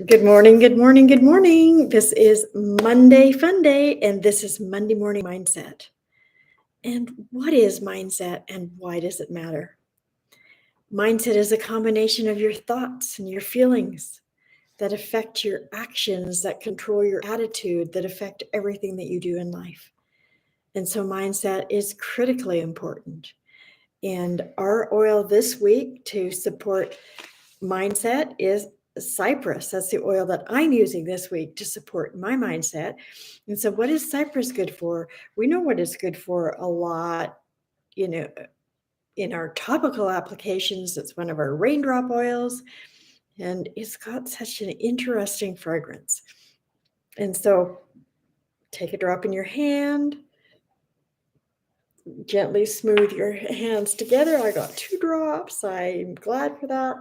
Good morning, good morning, good morning. This is Monday Fun Day, and this is Monday Morning Mindset. And what is mindset and why does it matter? Mindset is a combination of your thoughts and your feelings that affect your actions, that control your attitude, that affect everything that you do in life. And so, mindset is critically important. And our oil this week to support mindset is Cypress. That's the oil that I'm using this week to support my mindset. And so, what is Cypress good for? We know what it's good for a lot, you know, in our topical applications. It's one of our raindrop oils, and it's got such an interesting fragrance. And so, take a drop in your hand, gently smooth your hands together. I got 2 drops. I'm glad for that.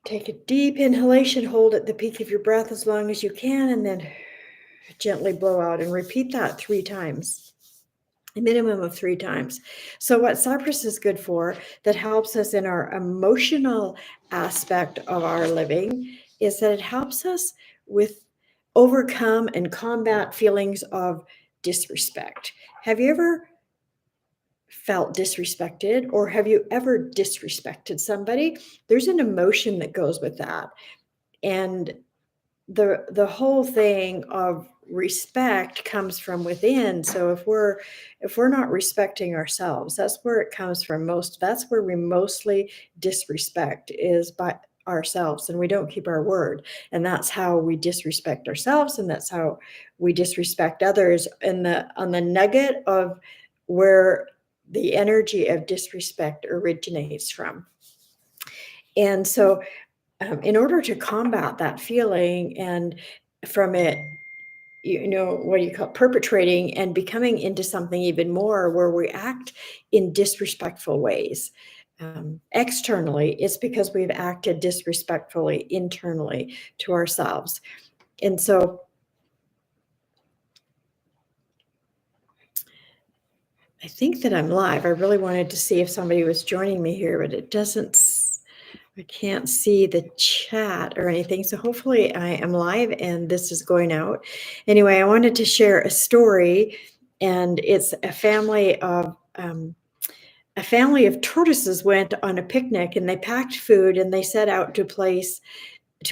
Take a deep inhalation, hold at the peak of your breath as long as you can, and then gently blow out and repeat that 3 times, a minimum of 3 times. So what Cypress is good for that helps us in our emotional aspect of our living is that it helps us with overcome and combat feelings of disrespect. Have you ever felt disrespected, or have you ever disrespected somebody? There's an emotion that goes with that. And the whole thing of respect comes from within. So if we're not respecting ourselves, that's where it comes from most. That's where we mostly disrespect, is by ourselves, and we don't keep our word. And that's how we disrespect ourselves, and that's how we disrespect others. And the on the nugget of where the energy of disrespect originates from. And so in order to combat that feeling and from it, what do you call it, perpetrating and becoming into something even more where we act in disrespectful ways. Externally, it's because we've acted disrespectfully internally to ourselves. And so I think that I'm live. I really wanted to see if somebody was joining me here, but I can't see the chat or anything. So hopefully I am live and this is going out. Anyway, I wanted to share a story, and it's a family of tortoises went on a picnic, and they packed food and they set out to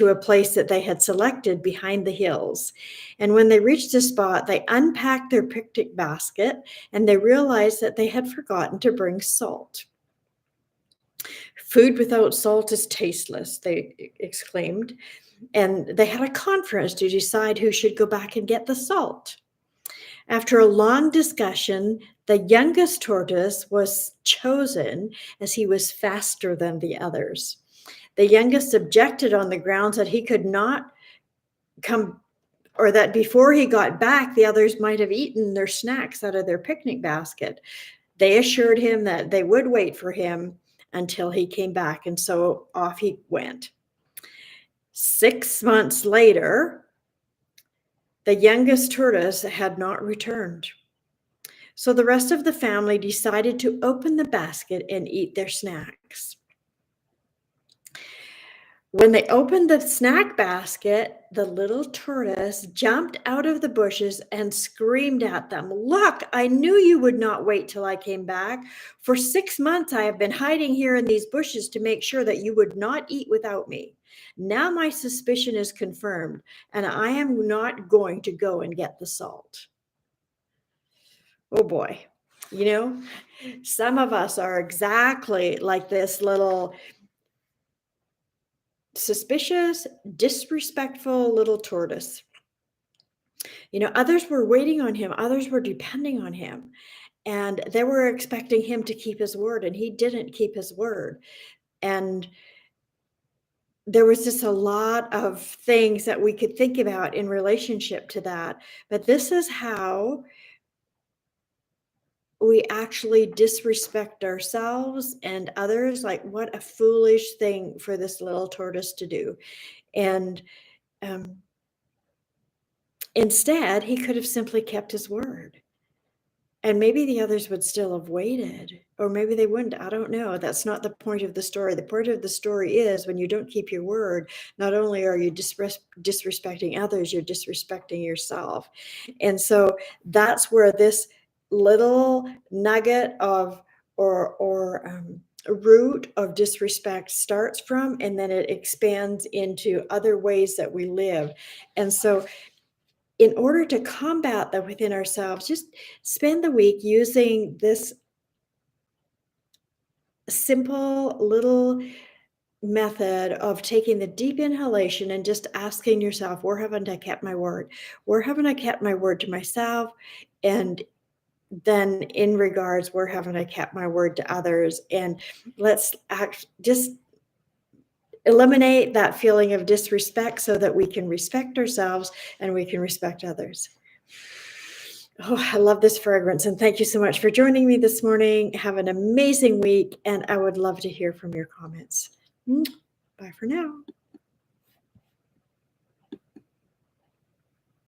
a place that they had selected behind the hills. And when they reached the spot, they unpacked their picnic basket and they realized that they had forgotten to bring salt. "Food without salt is tasteless," they exclaimed. And they had a conference to decide who should go back and get the salt. After a long discussion, the youngest tortoise was chosen as he was faster than the others. The youngest objected on the grounds that he could not come, or that before he got back, the others might have eaten their snacks out of their picnic basket. They assured him that they would wait for him until he came back, and so off he went. 6 months later, the youngest tortoise had not returned. So the rest of the family decided to open the basket and eat their snacks. When they opened the snack basket, the little tortoise jumped out of the bushes and screamed at them, "Look, I knew you would not wait till I came back. For 6 months, I have been hiding here in these bushes to make sure that you would not eat without me. Now my suspicion is confirmed, and I am not going to go and get the salt." Oh boy. You know, some of us are exactly like this little suspicious, disrespectful little tortoise. Others were waiting on him, others were depending on him, and they were expecting him to keep his word, and he didn't keep his word. And there was just a lot of things that we could think about in relationship to that. But this is how we actually disrespect ourselves and others. Like, what a foolish thing for this little tortoise to do. And um, instead, he could have simply kept his word. And maybe the others would still have waited, Or maybe they wouldn't. I don't know. That's not the point of the story. The point of the story is when you don't keep your word, not only are you disrespecting others, you're disrespecting yourself. And so that's where this little nugget of or root of disrespect starts from, and then it expands into other ways that we live. And so in order to combat that within ourselves, just spend the week using this simple little method of taking the deep inhalation and just asking yourself, where haven't I kept my word? Where haven't I kept my word to myself? And then in regards, where haven't I kept my word to others? And let's just eliminate that feeling of disrespect so that we can respect ourselves and we can respect others. Oh, I love this fragrance. And thank you so much for joining me this morning. Have an amazing week. And I would love to hear from your comments. Bye for now.